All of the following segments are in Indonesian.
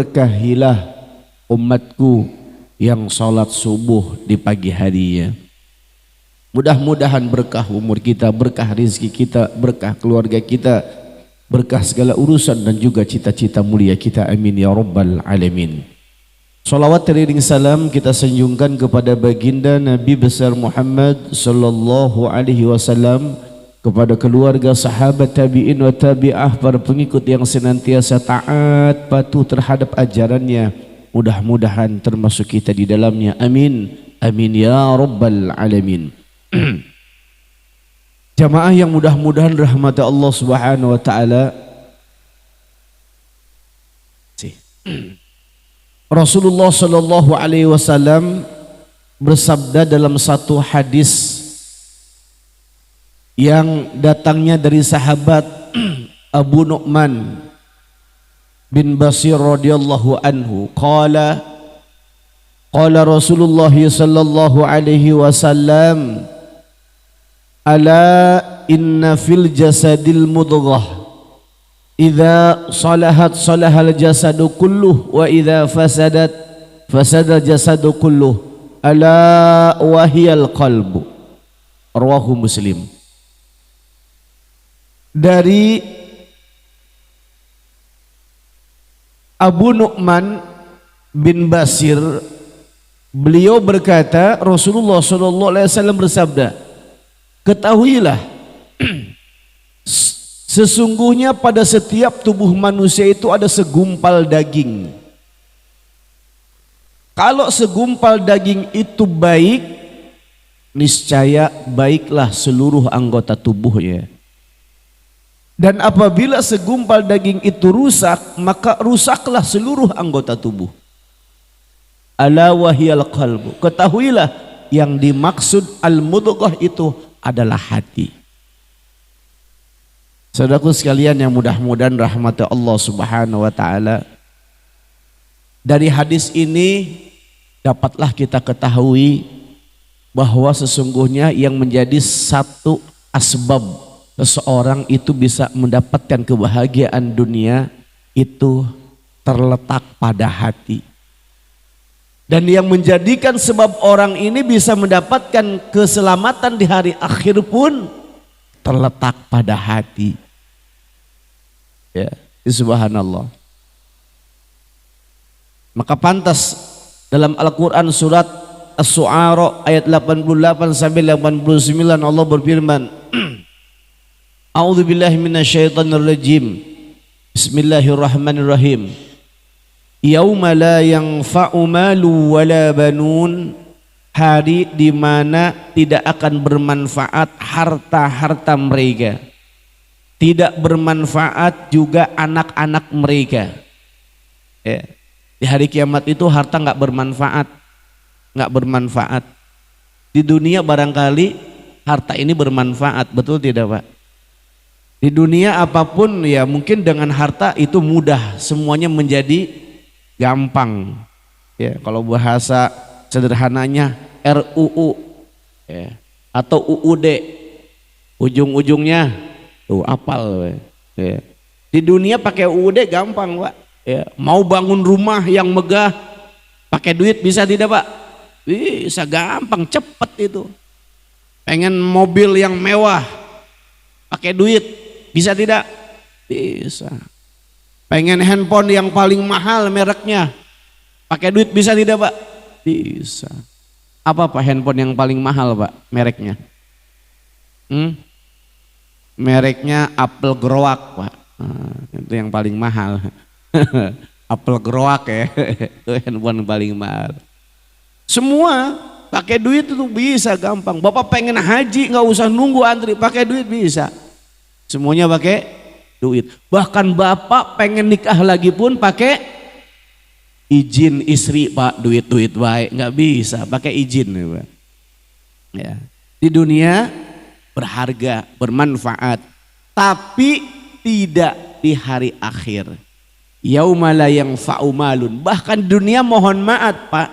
berkahilah umatku yang sholat subuh di pagi harinya. Mudah-mudahan berkah umur kita, berkah rezeki kita, berkah keluarga kita, berkah segala urusan dan juga cita-cita mulia kita. Amin ya rabbal alamin. Salawat teriring salam kita sanjungkan kepada baginda Nabi besar Muhammad sallallahu alaihi wasallam, kepada keluarga, sahabat, tabi'in wa tabi'ah, para pengikut yang senantiasa taat patuh terhadap ajarannya. Mudah-mudahan termasuk kita di dalamnya. Amin. Amin ya rabbal alamin. Jamaah yang mudah-mudahan rahmat Allah Subhanahu wa taala. Rasulullah sallallahu alaihi wasallam bersabda dalam satu hadis yang datangnya dari sahabat Abu Nu'man bin Bashir radhiyallahu anhu, qala Rasulullah sallallahu alaihi wasallam, ala inna fil jasadil mudghah idza salahat salahal jasadu kulluh wa idza fasadat fasadal jasadu kulluh ala wahiyal qalbu. Rawahu Muslim. Dari Abu Nu'man bin Bashir, beliau berkata, Rasulullah SAW bersabda, ketahuilah sesungguhnya pada setiap tubuh manusia itu ada segumpal daging. Kalau segumpal daging itu baik, niscaya baiklah seluruh anggota tubuhnya. Dan apabila segumpal daging itu rusak, maka rusaklah seluruh anggota tubuh. Ala wahiyal qalbu. Ketahuilah yang dimaksud al-mudghah itu adalah hati. Saudaraku sekalian yang mudah-mudahan rahmat Allah Subhanahu wa taala, dari hadis ini dapatlah kita ketahui bahwa sesungguhnya yang menjadi satu asbab seseorang itu bisa mendapatkan kebahagiaan dunia itu terletak pada hati. Dan yang menjadikan sebab orang ini bisa mendapatkan keselamatan di hari akhir pun terletak pada hati. Ya, subhanallah. Maka pantas dalam Al-Quran surat As-Su'ara ayat 88 sampai 89 Allah berfirman, A'udzu billahi minasyaitonir rajim. Bismillahirrahmanirrahim. Yauma la yanfa'u malu wala banun, hari di mana tidak akan bermanfaat harta-harta mereka, tidak bermanfaat juga anak-anak mereka. Ya. Di hari kiamat itu harta nggak bermanfaat, nggak bermanfaat. Di dunia barangkali harta ini bermanfaat, betul tidak Pak? Di dunia apapun ya mungkin dengan harta itu mudah, semuanya menjadi gampang. Ya, kalau bahasa sederhananya RUU ya, atau UUD, ujung-ujungnya tuh apal. Ya. Di dunia pakai UUD gampang Pak. Ya, mau bangun rumah yang megah pakai duit bisa tidak Pak? Bisa, gampang, cepet itu. Pengen mobil yang mewah pakai duit bisa tidak? Bisa. Pengen handphone yang paling mahal mereknya pakai duit bisa tidak Pak? Bisa. Apa Pak handphone yang paling mahal Pak mereknya? Mereknya Apple Growak Pak. Nah, itu yang paling mahal. Apple Growak ya. Itu handphone paling mahal. Semua pakai duit itu bisa gampang. Bapak pengen haji nggak usah nunggu antri, pakai duit bisa. Semuanya pakai duit. Bahkan bapak pengen nikah lagi pun pakai izin istri Pak, duit-duit baik, nggak bisa, pakai izin ya Pak. Ya. Di dunia berharga, bermanfaat, tapi tidak di hari akhir. Yauma la yanfa'u malun. Bahkan dunia mohon maaf Pak,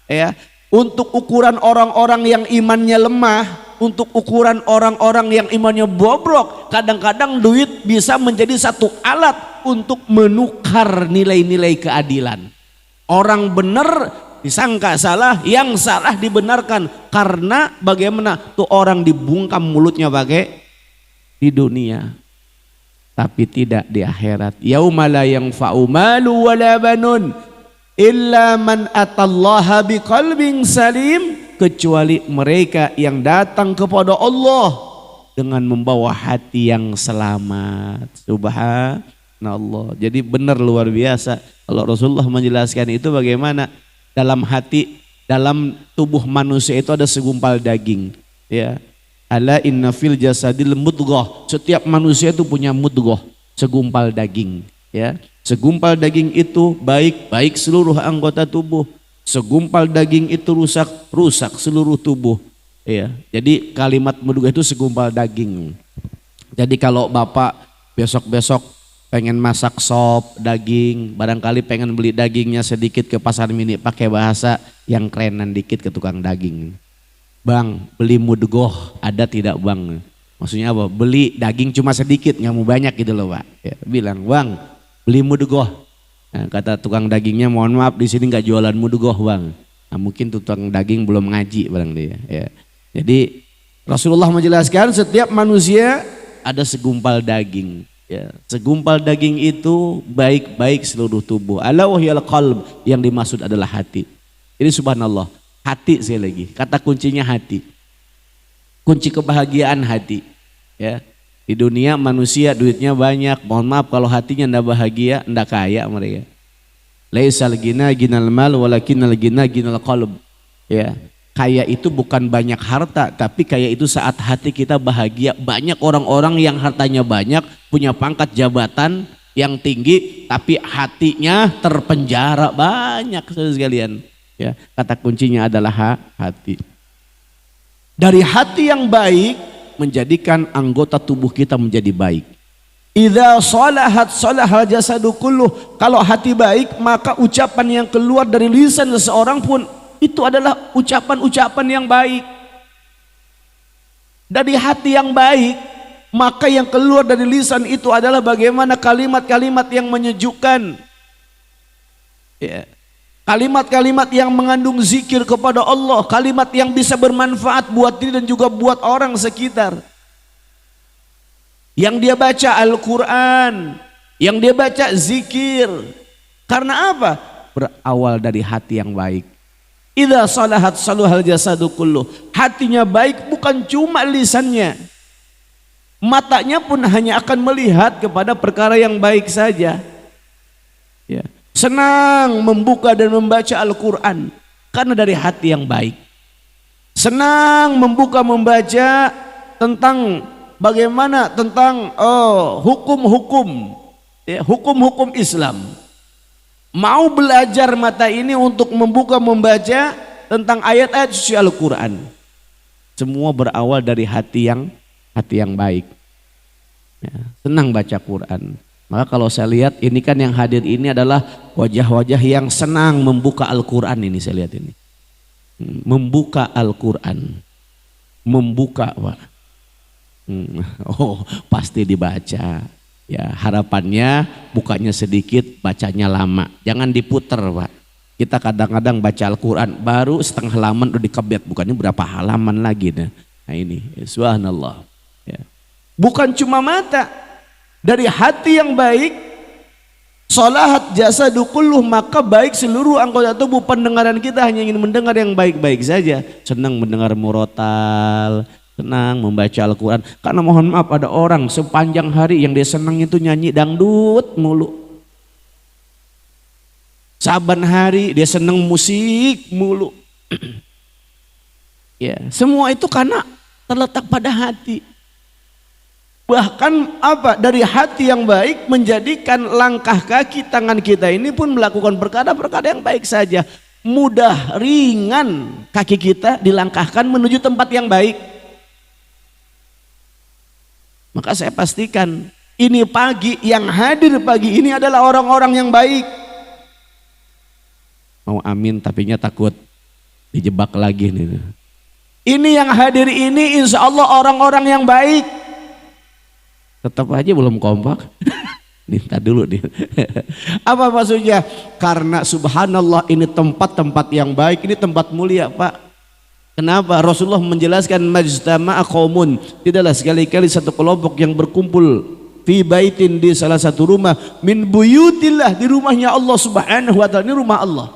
ya, untuk ukuran orang-orang yang imannya lemah, untuk ukuran orang-orang yang imannya bobrok, kadang-kadang duit bisa menjadi satu alat untuk menukar nilai-nilai keadilan. Orang benar disangka salah, yang salah dibenarkan. Karena bagaimana tuh orang dibungkam mulutnya pakai di dunia, tapi tidak di akhirat. Yauma la yanfa'u malu wala banun illa man atallaha biqalbin salim, kecuali mereka yang datang kepada Allah dengan membawa hati yang selamat. Subhanallah. Jadi benar luar biasa kalau Rasulullah menjelaskan itu bagaimana dalam hati, dalam tubuh manusia itu ada segumpal daging, ya. Ala inna fil jasadil mudghah. Setiap manusia itu punya mudghah, segumpal daging, ya. Segumpal daging itu baik seluruh anggota tubuh. Segumpal daging itu rusak seluruh tubuh, ya. Jadi kalimat mudghah itu segumpal daging. Jadi kalau Bapak besok-besok pengen masak sop daging, barangkali pengen beli dagingnya sedikit ke pasar mini, pakai bahasa yang kerenan dikit ke tukang daging. Bang, beli mudghah ada tidak bang? Maksudnya apa? Beli daging cuma sedikit, nggak mau banyak gitu loh Pak. Ya, bilang, bang beli mudghah. Nah, kata tukang dagingnya, mohon maaf di sini nggak jualan mudghah bang. Nah, mungkin tukang daging belum ngaji barang dia. Ya. Jadi Rasulullah menjelaskan setiap manusia ada segumpal daging. Ya, segumpal daging itu baik seluruh tubuh. Ala wahyal qalb, yang dimaksud adalah hati. Jadi subhanallah, hati sekali lagi. Kata kuncinya hati. Kunci kebahagiaan hati. Ya. Di dunia manusia duitnya banyak, mohon maaf kalau hatinya ndak bahagia, ndak kaya mereka. Laisal ghina ghinal mal walakinnal ghina ghinal qalb. Ya. Kaya itu bukan banyak harta, tapi kaya itu saat hati kita bahagia. Banyak orang-orang yang hartanya banyak, punya pangkat jabatan yang tinggi, tapi hatinya terpenjara, banyak sekalian. Ya, kata kuncinya adalah hati. Dari hati yang baik menjadikan anggota tubuh kita menjadi baik. Idza salahat salahal jasadu kulluh. Kalau hati baik, maka ucapan yang keluar dari lisan seseorang pun itu adalah ucapan-ucapan yang baik. Dari hati yang baik, maka yang keluar dari lisan itu adalah bagaimana kalimat-kalimat yang menyejukkan, ya. Kalimat-kalimat yang mengandung zikir kepada Allah, kalimat yang bisa bermanfaat buat diri dan juga buat orang sekitar. Yang dia baca Al-Quran, yang dia baca zikir. Karena apa? Berawal dari hati yang baik. Idza salahat saluhal jasadu kulluh. Hatinya baik bukan cuma lisannya. Matanya pun hanya akan melihat kepada perkara yang baik saja. Ya. Senang membuka dan membaca Al-Quran karena dari hati yang baik. Senang membaca tentang bagaimana tentang hukum-hukum, ya, hukum-hukum Islam. Mau belajar mata ini untuk membaca tentang ayat-ayat suci Al-Quran. Semua berawal dari hati yang baik. Ya, senang baca Quran. Maka kalau saya lihat ini kan yang hadir ini adalah wajah-wajah yang senang membuka Al-Quran ini, saya lihat ini. Membuka Al-Quran. Membuka Pak. Oh pasti dibaca. Ya, harapannya bukanya sedikit, bacanya lama. Jangan diputer Pak. Kita kadang-kadang baca Al-Quran baru setengah halaman udah dikebet, bukannya berapa halaman lagi. Nah ini subhanallah. Ya. Bukan cuma mata, dari hati yang baik, salahat jasadu kulluh, maka baik seluruh anggota tubuh. Pendengaran kita hanya ingin mendengar yang baik-baik saja. Senang mendengar murotal, senang membaca Al-Quran. Karena mohon maaf ada orang sepanjang hari yang dia senang itu nyanyi dangdut mulu. Saban hari dia senang musik mulu. Ya, semua itu karena terletak pada hati. Bahkan apa? Dari hati yang baik menjadikan langkah kaki tangan kita ini pun melakukan perkara-perkara yang baik saja. Mudah, ringan kaki kita dilangkahkan menuju tempat yang baik. Maka saya pastikan ini pagi, yang hadir pagi ini adalah orang-orang yang baik. Mau amin tapinya takut dijebak lagi nih. Ini yang hadir ini insya Allah orang-orang yang baik. Tetap aja belum kompak. Minta dulu nih. Apa maksudnya? Karena subhanallah ini tempat-tempat yang baik, ini tempat mulia Pak. Kenapa? Rasulullah menjelaskan majtama'a qaumun, tidaklah sekali-kali satu kelompok yang berkumpul fi baitin, di salah satu rumah, min buyutillah, di rumahnya Allah subhanahu wa ta'ala, ini rumah Allah,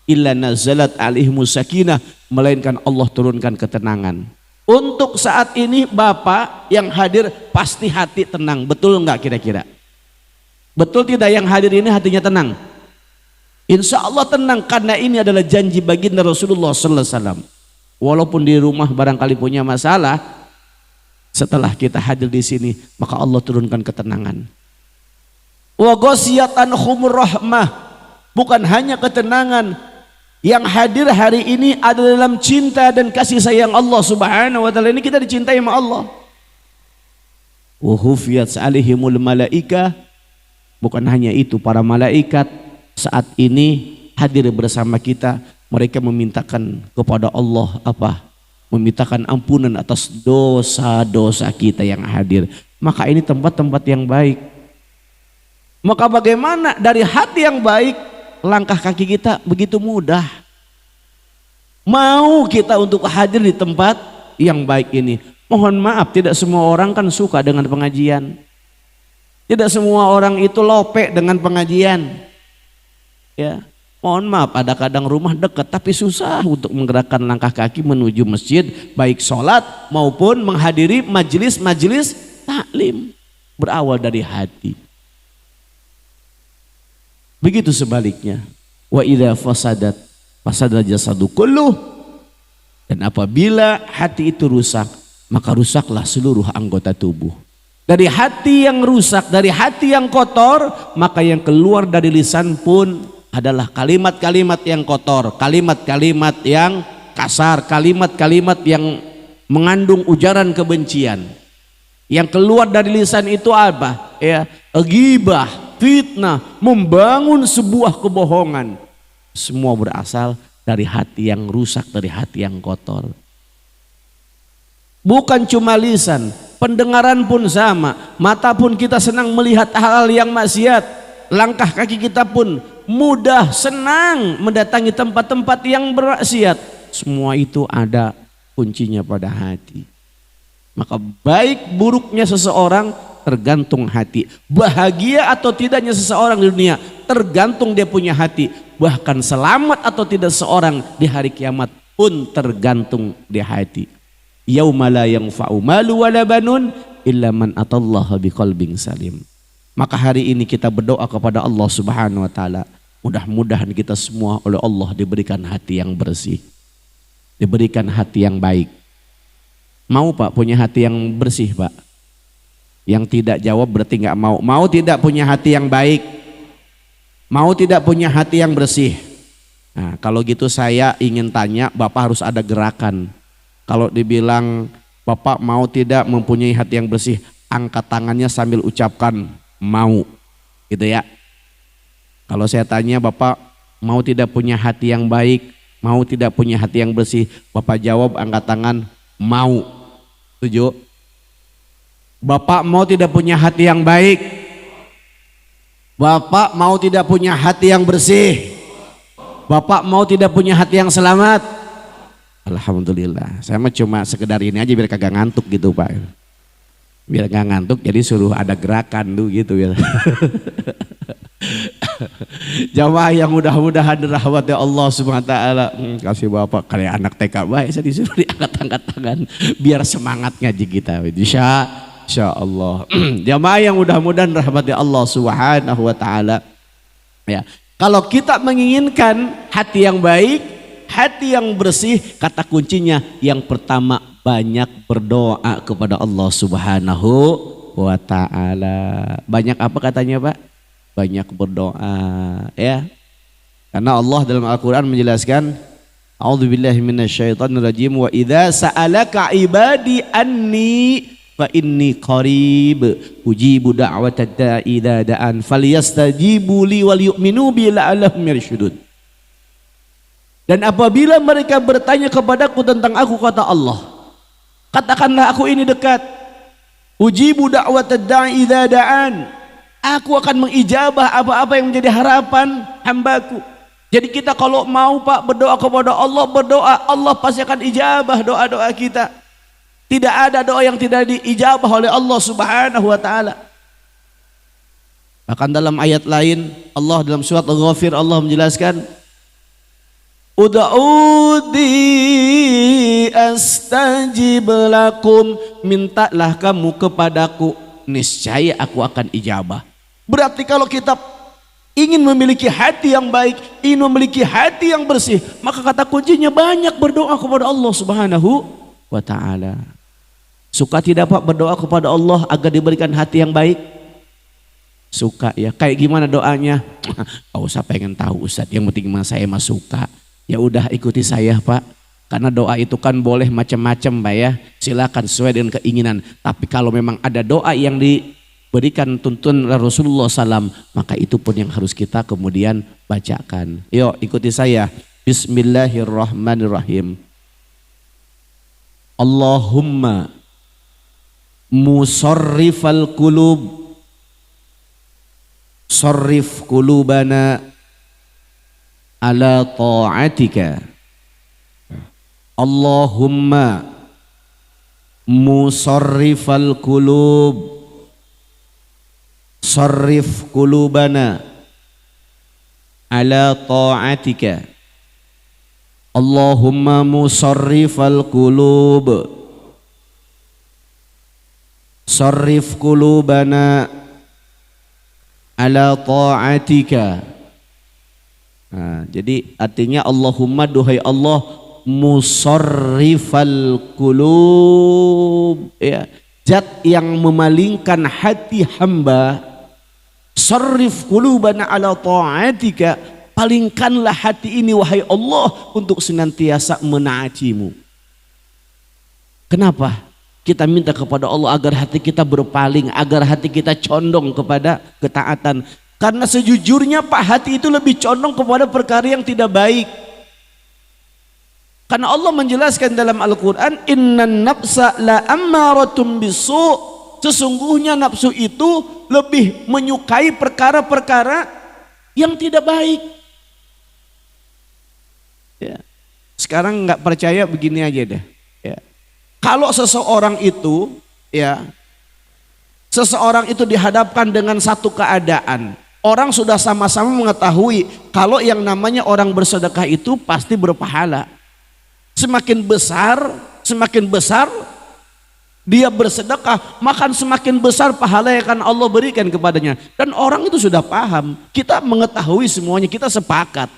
illa nazalat alaihimus sakinah, melainkan Allah turunkan ketenangan. Untuk saat ini Bapak yang hadir pasti hati tenang, betul enggak kira-kira? Betul tidak yang hadir ini hatinya tenang? Insya Allah tenang, karena ini adalah janji baginda Rasulullah sallallahu alaihi wasallam. Walaupun di rumah barangkali punya masalah, setelah kita hadir di sini maka Allah turunkan ketenangan. Wa ghasiyatan khumur rahmah, bukan hanya ketenangan, yang hadir hari ini ada dalam cinta dan kasih sayang Allah subhanahu wa ta'ala. Ini kita dicintai sama Allah. Wa hufiyat alaihimul malaika, bukan hanya itu, para malaikat saat ini hadir bersama kita, mereka memintakan kepada Allah apa? Memintakan ampunan atas dosa-dosa kita yang hadir. Maka ini tempat-tempat yang baik. Maka bagaimana dari hati yang baik, langkah kaki kita begitu mudah. Mau kita untuk hadir di tempat yang baik ini. Mohon maaf, tidak semua orang kan suka dengan pengajian. Tidak semua orang itu lope dengan pengajian. Ya, mohon maaf, ada kadang rumah dekat tapi susah untuk menggerakkan langkah kaki menuju masjid, baik sholat maupun menghadiri majelis-majelis taklim. Berawal dari hati. Begitu sebaliknya. Wa idza fasadat fasadal jasadu kulluh. Dan apabila hati itu rusak, maka rusaklah seluruh anggota tubuh. Dari hati yang rusak, dari hati yang kotor, maka yang keluar dari lisan pun adalah kalimat-kalimat yang kotor, kalimat-kalimat yang kasar, kalimat-kalimat yang mengandung ujaran kebencian. Yang keluar dari lisan itu apa? Ya, ghibah, fitnah, membangun sebuah kebohongan. Semua berasal dari hati yang rusak, dari hati yang kotor. Bukan cuma lisan, pendengaran pun sama. Mata pun kita senang melihat hal-hal yang maksiat. Langkah kaki kita pun mudah, senang mendatangi tempat-tempat yang bermaksiat. Semua itu ada kuncinya pada hati. Maka baik buruknya seseorang tergantung hati. Bahagia atau tidaknya seseorang di dunia tergantung dia punya hati. Bahkan selamat atau tidak seorang di hari kiamat pun tergantung di hati. Yauma la yanfa'u malu wala banun illa man atallaha biqalbin salim. Maka hari ini kita berdoa kepada Allah Subhanahu wa taala, mudah-mudahan kita semua oleh Allah diberikan hati yang bersih, diberikan hati yang baik. Mau Pak punya hati yang bersih Pak? Yang tidak jawab berarti nggak mau. Mau tidak punya hati yang baik? Mau tidak punya hati yang bersih? Nah, kalau gitu saya ingin tanya, Bapak harus ada gerakan. Kalau dibilang Bapak mau tidak mempunyai hati yang bersih, angkat tangannya sambil ucapkan mau, gitu ya. Kalau saya tanya Bapak mau tidak punya hati yang baik, mau tidak punya hati yang bersih, Bapak jawab angkat tangan mau. Setuju? Bapak mau tidak punya hati yang baik? Bapak mau tidak punya hati yang bersih? Bapak mau tidak punya hati yang selamat? Alhamdulillah. Saya mah cuma sekedar ini aja biar kagak ngantuk gitu Pak. Biar gak ngantuk jadi suruh ada gerakan tuh gitu ya. Jamaah yang mudah-mudahan dirahmati Allah Subhanahu wa taala. Kasih Bapak kayak anak TK baik, saya disuruh diangkat-angkat tangan biar semangat ngaji kita. Insya Allah. Jamaah yang mudah-mudahan rahmati Allah Subhanahu wa taala. Ya. Kalau kita menginginkan hati yang baik, hati yang bersih, kata kuncinya yang pertama banyak berdoa kepada Allah Subhanahu wa taala. Banyak apa katanya Pak? Banyak berdoa ya. Karena Allah dalam Al-Qur'an menjelaskan, A'udzubillahi minasyaitonirrajim, wa idza sa'alaka ibadi anni fa inni qarib ujibu da'watad da'i idza da'an falyastajibu li wal yu'minu bi la'allahum yarshudun. Dan apabila mereka bertanya kepadaku tentang aku, kata Allah, katakanlah aku ini dekat. Ujibu da'watad da'i idza da'an. Aku akan mengijabah apa-apa yang menjadi harapan hambaku. Jadi kita kalau mau Pak berdoa kepada Allah, berdoa, Allah pasti akan ijabah doa-doa kita. Tidak ada doa yang tidak diijabah oleh Allah Subhanahu wa taala. Bahkan dalam ayat lain Allah dalam surat Al-Ghafir Allah menjelaskan, Ud'udi astajib lakum, mintalah kamu kepadaku, niscaya aku akan ijabah. Berarti kalau kita ingin memiliki hati yang baik, ingin memiliki hati yang bersih, maka kata kuncinya banyak berdoa kepada Allah Subhanahu wa taala. Suka tidak Pak berdoa kepada Allah agar diberikan hati yang baik? Suka ya. Kayak gimana doanya? Gak usah pengen tahu Ustaz, yang penting saya mah suka. Ya udah ikuti saya Pak. Karena doa itu kan boleh macam-macam Pak ya. Silakan sesuai dengan keinginan. Tapi kalau memang ada doa yang diberikan tuntun Rasulullah SAW, maka itu pun yang harus kita kemudian bacakan. Yuk ikuti saya. Bismillahirrahmanirrahim. Allahumma musarrifal qulub, sarrif qulubana ala ta'atika. Allahumma musarrifal qulub, sarrif qulubana ala ta'atika. Allahumma musarrifal qulub, sarrif qulubana ala ta'atika. Nah, jadi artinya Allahumma, duhai Allah, musarrifal qulub, ya, zat yang memalingkan hati hamba. Sarrif qulubana ala ta'atika, palingkanlah hati ini wahai Allah untuk senantiasa menaatimu. Kenapa? Kita minta kepada Allah agar hati kita berpaling, agar hati kita condong kepada ketaatan. Karena sejujurnya Pak, hati itu lebih condong kepada perkara yang tidak baik. Karena Allah menjelaskan dalam Al-Quran, innan nafsa la ammaratum bisu', sesungguhnya nafsu itu lebih menyukai perkara-perkara yang tidak baik. Ya. Sekarang nggak percaya begini aja deh. Ya. Kalau seseorang itu, ya, seseorang itu dihadapkan dengan satu keadaan, orang sudah sama-sama mengetahui kalau yang namanya orang bersedekah itu pasti berpahala. Semakin besar dia bersedekah, maka semakin besar pahala yang akan Allah berikan kepadanya. Dan orang itu sudah paham, kita mengetahui semuanya, kita sepakat.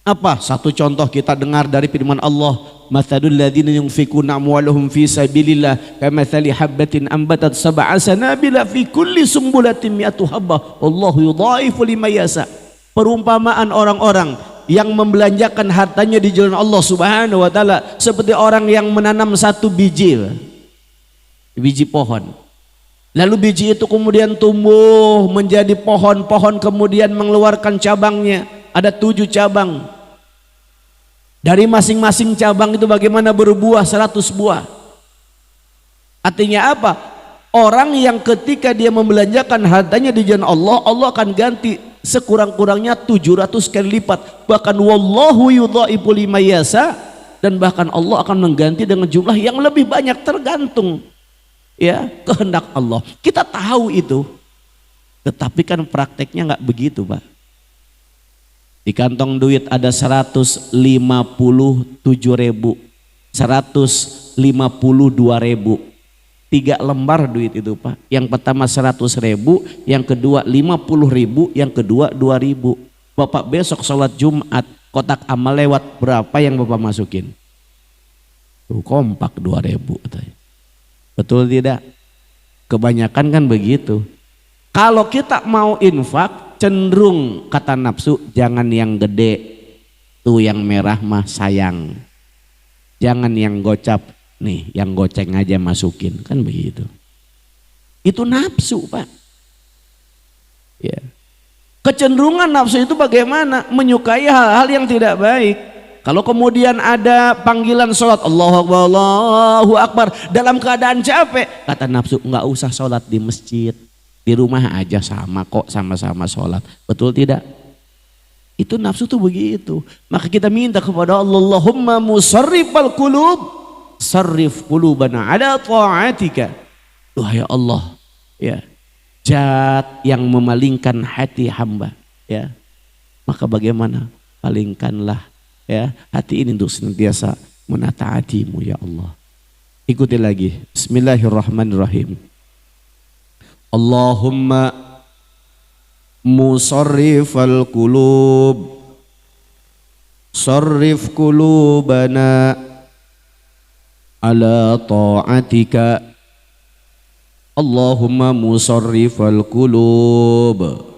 Apa? Satu contoh kita dengar dari firman Allah, mathalul ladzina yunfikuna amwalahum fi sabilillah kamathali habbatin ambatat sab'a sanabila fi kulli sumbulatin mi'atu habbah wallahu yudhaifu liman yasha. Perumpamaan orang-orang yang membelanjakan hartanya di jalan Allah Subhanahu wa taala seperti orang yang menanam satu biji pohon. Lalu biji itu kemudian tumbuh menjadi pohon-pohon, kemudian mengeluarkan cabangnya. Ada 7 cabang. Dari masing-masing cabang itu bagaimana berbuah 100 buah. Artinya apa? Orang yang ketika dia membelanjakan hartanya di jalan Allah, Allah akan ganti sekurang-kurangnya 700 kali lipat. Bahkan wallahu yudhaifu liman yasha, dan bahkan Allah akan mengganti dengan jumlah yang lebih banyak, tergantung ya kehendak Allah. Kita tahu itu. Tetapi kan prakteknya nggak begitu, Pak. Di kantong duit ada 157.000, 152.000, 3 lembar duit itu Pak. Yang pertama 100.000, yang kedua 50.000, yang kedua 2.000. Bapak besok sholat Jumat, kotak amal lewat, berapa yang Bapak masukin? Tuh kompak 2.000. Betul tidak? Kebanyakan kan begitu. Kalau kita mau infak, cenderung kata nafsu, jangan yang gede, tuh yang merah mah sayang, jangan yang gocap, nih yang goceng aja masukin, kan begitu. Itu nafsu Pak ya. Kecenderungan nafsu itu bagaimana? Menyukai hal-hal yang tidak baik Kalau kemudian ada panggilan sholat, Allahu Akbar, dalam keadaan capek, kata nafsu, nggak usah sholat di masjid, di rumah aja sama kok, sama-sama sholat. Betul tidak? Itu nafsu tuh begitu. Maka kita minta kepada Allah, Allahumma musarrifal qulub, sarrif qulubana ala ta'atika. Wahai Allah, ya, zat yang memalingkan hati hamba, ya, maka bagaimana? Palingkanlah, ya, hati ini untuk senantiasa menataatimu, ya Allah. Ikuti lagi. Bismillahirrahmanirrahim. Allahumma musarrifal qulub, sarrif qulubana ala ta'atika. Allahumma musarrifal qulub,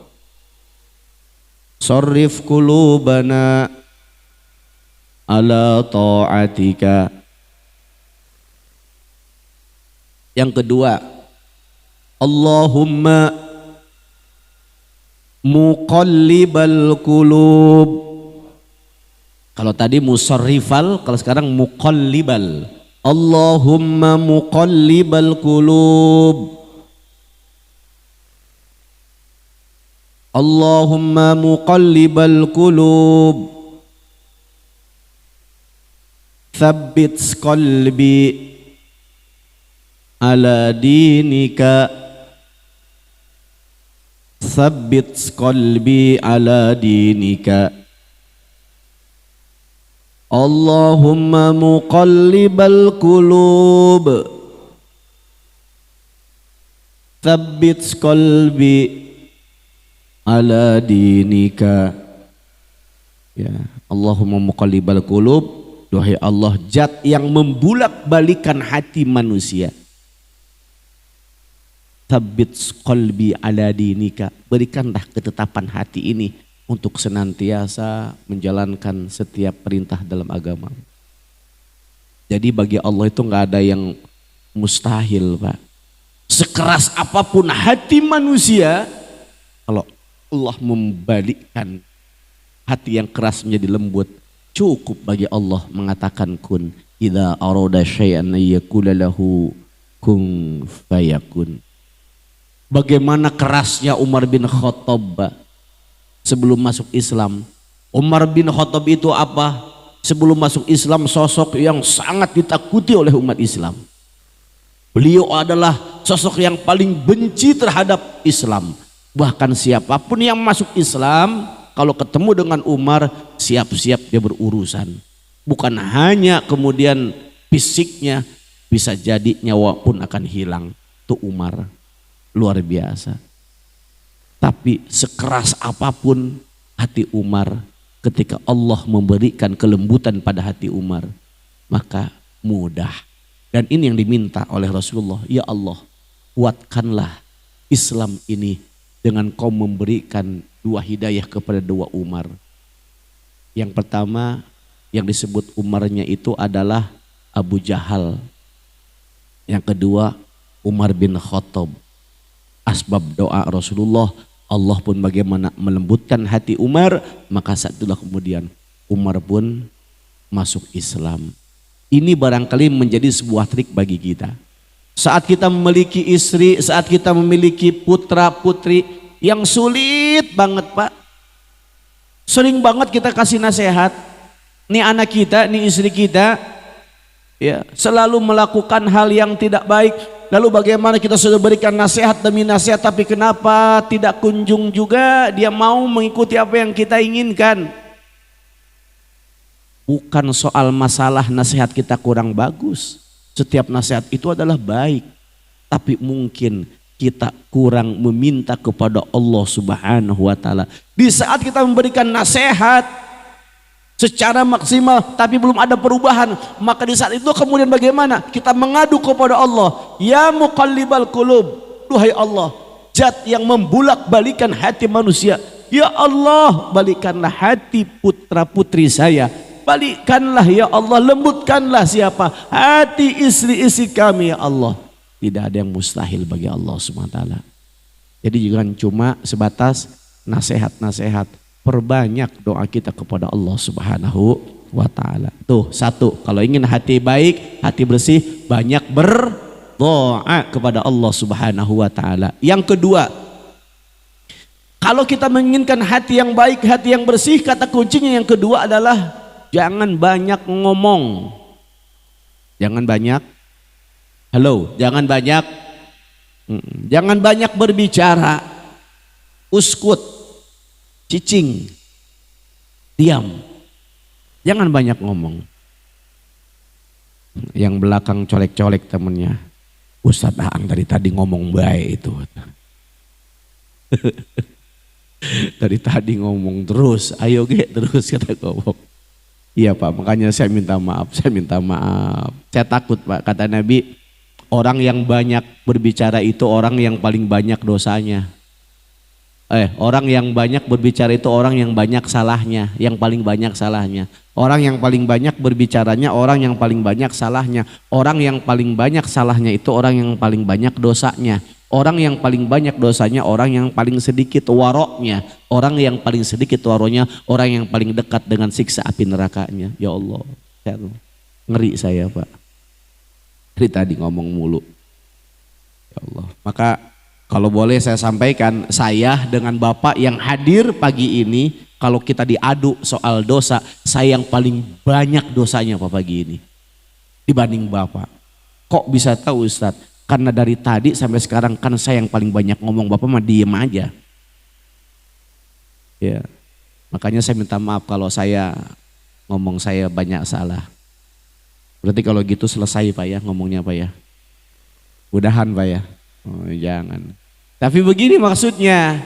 sarrif qulubana ala ta'atika. Yang kedua, Allahumma muqallibal qulub. Kalau tadi musarrifal, kalau sekarang muqallibal. Allahumma muqallibal qulub, Allahumma muqallibal qulub, thabbit qalbi ala dinika, thabbit qalbi ala dinika. Allahumma muqallibal qulub, thabbit qalbi ala dinika. Ya, Allahumma muqallibal qulub, wahai Allah, zat yang membulak-balikan hati manusia. Thabbit qalbi ala dinika, berikanlah ketetapan hati ini untuk senantiasa menjalankan setiap perintah dalam agama. Jadi bagi Allah itu nggak ada yang mustahil, Pak. Sekeras apapun hati manusia, kalau Allah membalikkan hati yang keras menjadi lembut, cukup bagi Allah mengatakan kun. Idza arada syai'an yaqula lahu kun fayakun. Bagaimana kerasnya Umar bin Khattab, Pak, sebelum masuk Islam. Umar bin Khattab itu apa? Sebelum masuk Islam sosok yang sangat ditakuti oleh umat Islam. Beliau adalah sosok yang paling benci terhadap Islam. Bahkan siapapun yang masuk Islam, kalau ketemu dengan Umar, siap-siap dia berurusan. Bukan hanya kemudian fisiknya, bisa jadi nyawa pun akan hilang. Itu Umar, luar biasa. Tapi sekeras apapun hati Umar, ketika Allah memberikan kelembutan pada hati Umar, maka mudah. Dan ini yang diminta oleh Rasulullah, ya Allah, kuatkanlah Islam ini dengan kau memberikan dua hidayah kepada dua Umar. Yang pertama yang disebut Umarnya itu adalah Abu Jahal. Yang kedua Umar bin Khattab. Asbab doa Rasulullah, Allah pun bagaimana melembutkan hati Umar, maka saat itulah kemudian Umar pun masuk Islam. Ini barangkali menjadi sebuah trik bagi kita. Saat kita memiliki istri, saat kita memiliki putra putri yang sulit banget, Pak. Sering banget kita kasih nasihat. Nih anak kita, nih istri kita, ya, selalu melakukan hal yang tidak baik. Lalu bagaimana kita sudah berikan nasihat demi nasihat, tapi kenapa tidak kunjung juga dia mau mengikuti apa yang kita inginkan? Bukan soal masalah nasihat kita kurang bagus. Setiap nasihat itu adalah baik. Tapi mungkin kita kurang meminta kepada Allah Subhanahu wa ta'ala. Di saat kita memberikan nasihat secara maksimal tapi belum ada perubahan, maka di saat itu kemudian bagaimana? Kita mengadu kepada Allah, ya muqallibal qulub, duhai Allah, zat yang membulak-balikan hati manusia, ya Allah, balikkanlah hati putra putri saya, balikkanlah ya Allah, lembutkanlah siapa? Hati istri-istri kami ya Allah. Tidak ada yang mustahil bagi Allah SWT. Jadi jangan cuma sebatas nasihat-nasihat, perbanyak doa kita kepada Allah Subhanahu wa ta'ala. Tuh satu, kalau ingin hati baik, hati bersih, banyak berdoa kepada Allah subhanahu wa ta'ala. Yang kedua, kalau kita menginginkan hati yang baik, hati yang bersih, kata kuncinya yang kedua adalah jangan banyak ngomong. Jangan banyak, jangan banyak berbicara. Uskut, cicing, diam. Jangan banyak ngomong. Yang belakang colek-colek temennya, Ustadz Aang dari tadi ngomong baik itu. Dari tadi ngomong terus, ayo terus kata ngomong. Iya Pak, makanya saya minta maaf. Saya takut Pak, kata Nabi, orang yang banyak berbicara itu orang yang paling banyak dosanya. Orang yang banyak berbicara itu orang yang banyak salahnya, yang paling banyak salahnya. Orang yang paling banyak berbicaranya orang yang paling banyak salahnya. Orang yang paling banyak salahnya itu orang yang paling banyak dosanya. Orang yang paling banyak dosanya orang yang paling sedikit waroknya. Orang yang paling sedikit waroknya orang yang paling dekat dengan siksa api nerakanya. Ya Allah, ngeri saya Pak. Dari tadi ngomong mulu. Ya Allah, maka kalau boleh saya sampaikan, saya dengan Bapak yang hadir pagi ini, kalau kita diadu soal dosa, saya yang paling banyak dosanya Pak pagi ini dibanding Bapak. Kok bisa tahu Ustadz? Karena dari tadi sampai sekarang kan saya yang paling banyak ngomong, Bapak mah diem aja. Ya, makanya saya minta maaf kalau saya ngomong saya banyak salah. Berarti kalau gitu selesai Pak ya ngomongnya Pak ya. Mudahan Pak ya. Oh, jangan. Tapi begini maksudnya.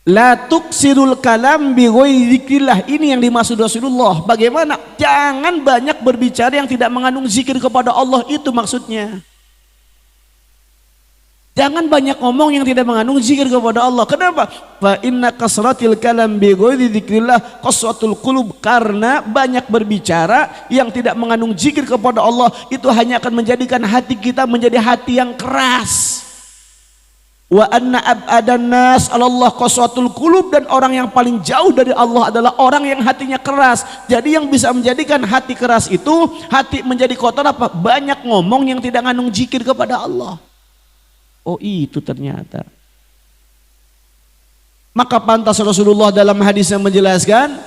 La tuksirul kalam bi ghairi dzikrillah. Ini yang dimaksud Rasulullah. Bagaimana? Jangan banyak berbicara yang tidak mengandung zikir kepada Allah, itu maksudnya. Jangan banyak ngomong yang tidak mengandung zikir kepada Allah. Kenapa? Fa inna kasratil kalam bi ghairi dzikrillah qaswatul qulub. Karena banyak berbicara yang tidak mengandung zikir kepada Allah itu hanya akan menjadikan hati kita menjadi hati yang keras. Wa anna abadan nas Allah qaswatul qulub, dan orang yang paling jauh dari Allah adalah orang yang hatinya keras. Jadi yang bisa menjadikan hati keras itu hati menjadi kotor apa? Banyak ngomong yang tidak mengandung zikir kepada Allah. Oh itu ternyata. Maka pantas Rasulullah dalam hadisnya menjelaskan,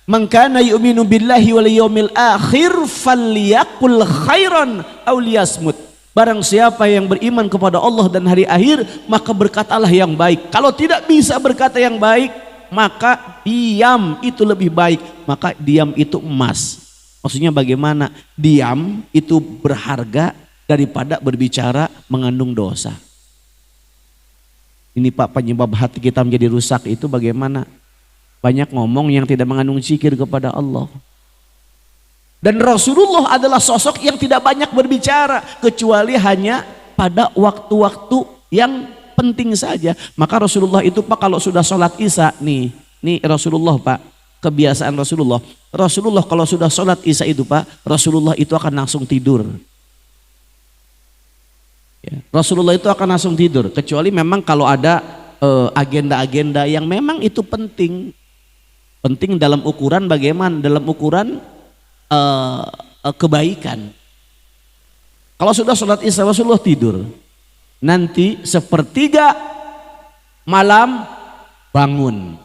man kana yu'minu billahi wal yaumil akhir falyaqul khairan aw liyasmut. Barang siapa yang beriman kepada Allah dan hari akhir, maka berkatalah yang baik. Kalau tidak bisa berkata yang baik, maka diam itu lebih baik. Maka diam itu emas. Maksudnya bagaimana? Diam itu berharga daripada berbicara mengandung dosa. Ini Pak, penyebab hati kita menjadi rusak itu bagaimana? Banyak ngomong yang tidak mengandung zikir kepada Allah. Dan Rasulullah adalah sosok yang tidak banyak berbicara, kecuali hanya pada waktu-waktu yang penting saja. Maka Rasulullah itu Pak, kalau sudah sholat isya, nih Rasulullah Pak, kebiasaan Rasulullah kalau sudah sholat isya itu Pak, Rasulullah itu akan langsung tidur. Ya, Rasulullah itu akan langsung tidur, kecuali memang kalau ada agenda-agenda yang memang itu penting dalam ukuran bagaimana? Dalam ukuran kebaikan. Kalau sudah sholat isya Rasulullah tidur, nanti sepertiga malam bangun,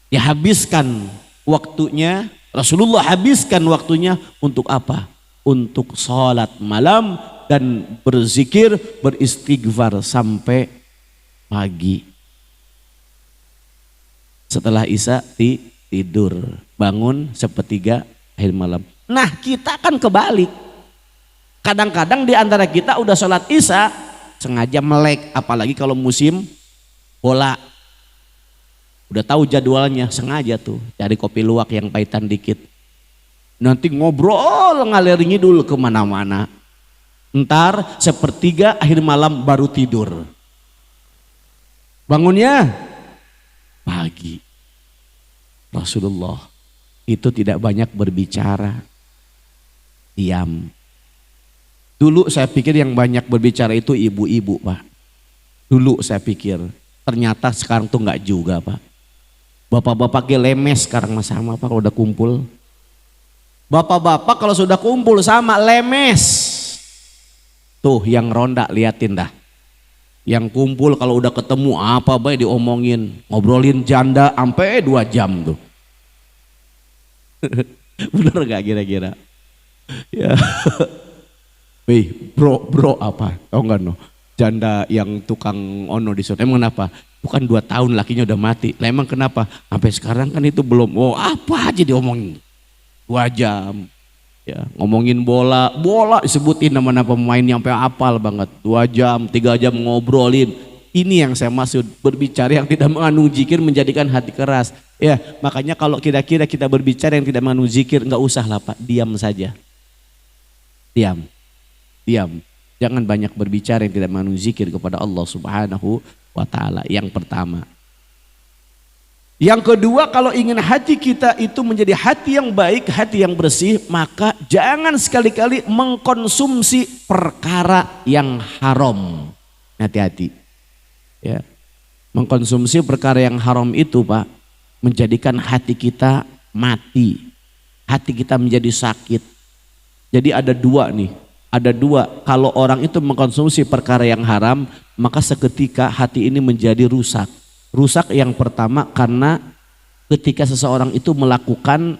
dihabiskan waktunya, Rasulullah habiskan waktunya untuk apa? Untuk sholat malam dan berzikir, beristighfar sampai pagi. Setelah isya tidur, bangun sepertiga akhir malam. Nah kita kan kebalik. Kadang-kadang di antara kita udah sholat isya sengaja melek, apalagi kalau musim bola. Udah tahu jadwalnya, sengaja tuh cari kopi luwak yang pahitan dikit. Nanti ngobrol ngalir ngidul kemana-mana. Ntar sepertiga akhir malam baru tidur. Bangunnya pagi. Rasulullah itu tidak banyak berbicara, diam. Dulu saya pikir yang banyak berbicara itu ibu-ibu Pak. Dulu saya pikir, ternyata sekarang tuh enggak juga Pak. Bapak-bapak lemes sekarang mas sama apa kalau udah kumpul. Bapak-bapak kalau sudah kumpul sama lemes. Tuh yang ronda liatin dah. Yang kumpul kalau udah ketemu apa baik diomongin. Ngobrolin janda sampai 2 jam tuh. Bener gak kira-kira? Ya. Wih bro apa? Tau gak no? Janda yang tukang ono di sana. Emang kenapa? Bukan 2 tahun lakinya udah mati. Lah emang kenapa? Sampai sekarang kan itu belum. Oh apa aja diomongin. 2 jam. Ya, ngomongin bola disebutin nama-nama pemain yang sampai hafal banget. 2 jam, 3 jam ngobrolin. Ini yang saya maksud, berbicara yang tidak mengandung zikir menjadikan hati keras. Ya, makanya kalau kira-kira kita berbicara yang tidak mengandung zikir, enggak usah lah Pak, diam saja. Diam. Jangan banyak berbicara yang tidak mengandung zikir kepada Allah Subhanahu wa taala. Yang pertama. Yang kedua, kalau ingin hati kita itu menjadi hati yang baik, hati yang bersih, maka jangan sekali-kali mengkonsumsi perkara yang haram. Hati-hati. Ya. Mengkonsumsi perkara yang haram itu Pak, menjadikan hati kita mati. Hati kita menjadi sakit. Jadi ada 2 nih. Ada 2, kalau orang itu mengkonsumsi perkara yang haram, maka seketika hati ini menjadi rusak. Rusak yang pertama karena ketika seseorang itu melakukan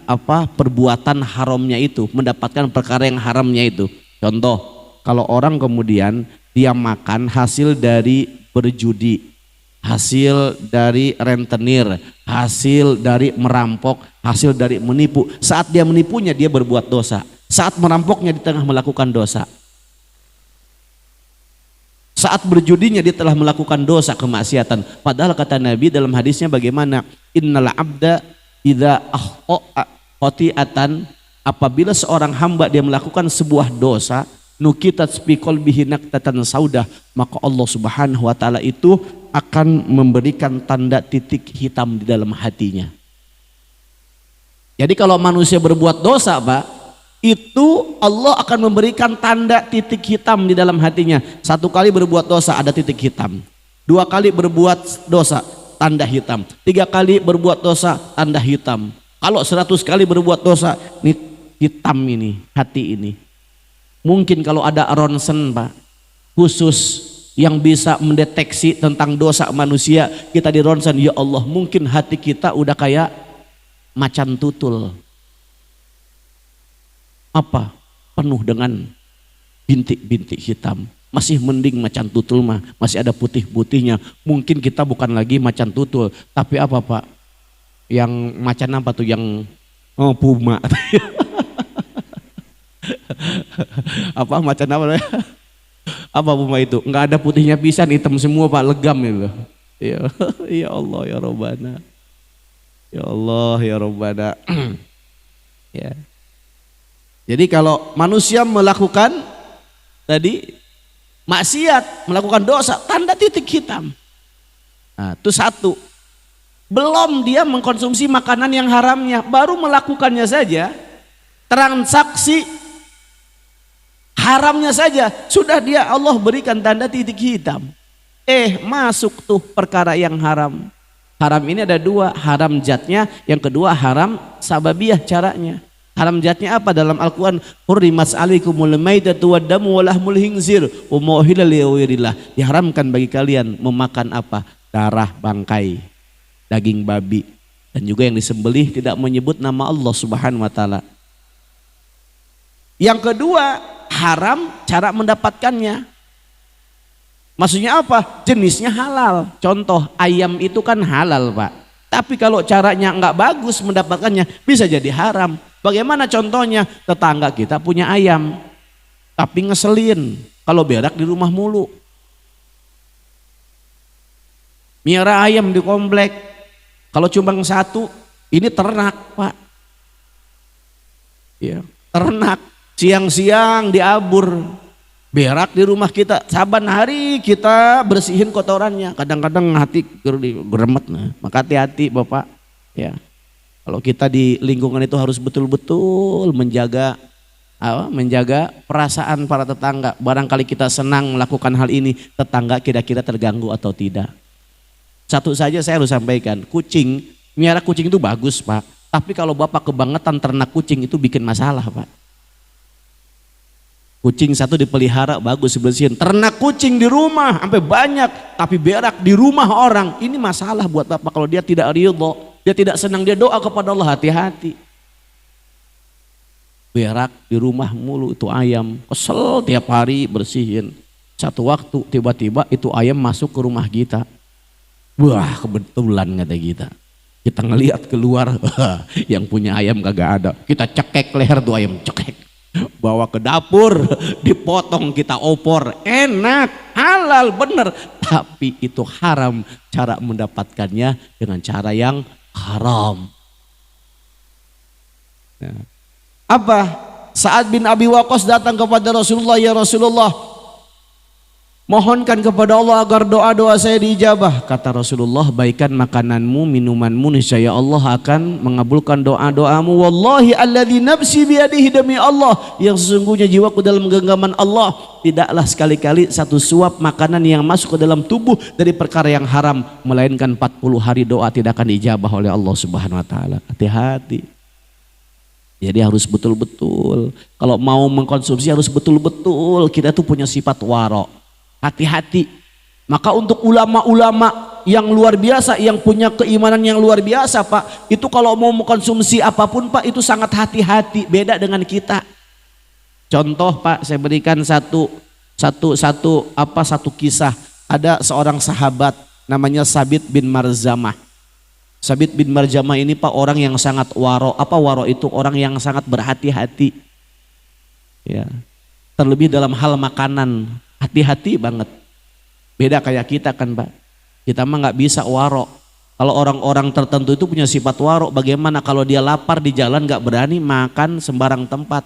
perbuatan haramnya itu, mendapatkan perkara yang haramnya itu. Contoh, kalau orang kemudian dia makan hasil dari berjudi, hasil dari rentenir, hasil dari merampok, hasil dari menipu. Saat dia menipunya dia berbuat dosa. Saat merampoknya di tengah melakukan dosa. Saat berjudinya dia telah melakukan dosa kemaksiatan. Padahal kata Nabi dalam hadisnya bagaimana? Innal abda idza akhta'a khati'atan, apabila seorang hamba dia melakukan sebuah dosa, nukitat fi qalbihi naqtatan saudah, maka Allah Subhanahu wa taala itu akan memberikan tanda titik hitam di dalam hatinya. Jadi kalau manusia berbuat dosa, Pak, itu Allah akan memberikan tanda titik hitam di dalam hatinya. 1 kali berbuat dosa ada titik hitam. 2 kali berbuat dosa tanda hitam. 3 kali berbuat dosa tanda hitam. Kalau 100 kali berbuat dosa, ini hitam ini, hati ini. Mungkin kalau ada ronsen Pak, khusus yang bisa mendeteksi tentang dosa manusia, kita di ronsen, ya Allah mungkin hati kita udah kayak macan tutul. Penuh dengan bintik-bintik hitam. Masih mending macan tutul mah, masih ada putih-putihnya. Mungkin kita bukan lagi macan tutul, tapi apa Pak? Yang macan apa tuh yang puma. Apa macan apa? Apa puma itu? Enggak ada putihnya pisan, hitam semua Pak, legam itu. Ya Allah ya Rabbana. Ya Allah ya Rabbana. Ya. Jadi kalau manusia melakukan tadi maksiat, melakukan dosa, tanda titik hitam. Nah, itu 1. Belum dia mengkonsumsi makanan yang haramnya, baru melakukannya saja, transaksi haramnya saja, sudah dia Allah berikan tanda titik hitam. Masuk tuh perkara yang haram. Haram ini ada 2, haram zatnya, yang kedua haram sababiyah caranya. Haram zatnya apa dalam Al-Quran? Hurrimat alaikumul maitatu waddamu walahmul khinzir wa ma uhilla li ghairillah. Diharamkan bagi kalian memakan apa? Darah bangkai, daging babi, dan juga yang disembelih tidak menyebut nama Allah Subhanahu wa taala. Yang kedua, haram cara mendapatkannya. Maksudnya apa? Jenisnya halal. Contoh, ayam itu kan halal Pak. Tapi kalau caranya enggak bagus mendapatkannya, bisa jadi haram. Bagaimana contohnya? Tetangga kita punya ayam, tapi ngeselin kalau berak di rumah mulu. Miara ayam di komplek, kalau cuma 1, ini ternak Pak. Ya, ternak, siang-siang diabur, berak di rumah kita, saban hari kita bersihin kotorannya. Kadang-kadang hati geremet, maka hati-hati Bapak. Ya. Kalau kita di lingkungan itu harus betul-betul menjaga perasaan para tetangga. Barangkali kita senang melakukan hal ini, tetangga kira-kira terganggu atau tidak. Satu saja saya harus sampaikan, kucing Miara kucing itu bagus Pak, tapi kalau Bapak kebangetan ternak kucing itu bikin masalah Pak. Kucing satu dipelihara bagus dibersihin, ternak kucing di rumah sampai banyak tapi berak di rumah orang, ini masalah buat Bapak kalau dia tidak ridho, dia tidak senang, dia doa kepada Allah, hati-hati. Berak di rumah mulu itu ayam, kesel tiap hari bersihin. Satu waktu tiba-tiba itu ayam masuk ke rumah kita. Wah kebetulan kata kita. Kita ngelihat keluar, yang punya ayam kagak ada. Kita cekek leher tuh ayam, cekek. Bawa ke dapur, dipotong kita opor. Enak, halal, bener. Tapi itu haram, cara mendapatkannya dengan cara yang haram. Nah. Apa? Sa'ad bin Abi Waqqas datang kepada Rasulullah, ya Rasulullah, mohonkan kepada Allah agar doa-doa saya diijabah. Kata Rasulullah, baikan makananmu, minumanmu, niscaya Allah akan mengabulkan doa-doamu. Wallahi alladzi nafsi biyadihi, demi Allah yang sesungguhnya jiwaku dalam genggaman Allah, tidaklah sekali-kali satu suap makanan yang masuk ke dalam tubuh dari perkara yang haram, melainkan 40 hari doa tidak akan diijabah oleh Allah Subhanahu wa taala. Hati-hati. Jadi harus betul-betul, kalau mau mengkonsumsi harus betul-betul kita tuh punya sifat waro. Hati-hati. Maka untuk ulama-ulama yang luar biasa, yang punya keimanan yang luar biasa Pak, itu kalau mau mengkonsumsi apapun Pak itu sangat hati-hati, beda dengan kita. Contoh Pak, saya berikan satu kisah. Ada seorang sahabat namanya Sabit bin Marzamah. Sabit bin Marzamah ini Pak orang yang sangat waro. Apa waro itu? Orang yang sangat berhati-hati. Ya. Terlebih dalam hal makanan, hati-hati banget. Beda kayak kita kan Pak. Kita mah nggak bisa waro. Kalau orang-orang tertentu itu punya sifat waro, bagaimana kalau dia lapar di jalan nggak berani makan sembarang tempat.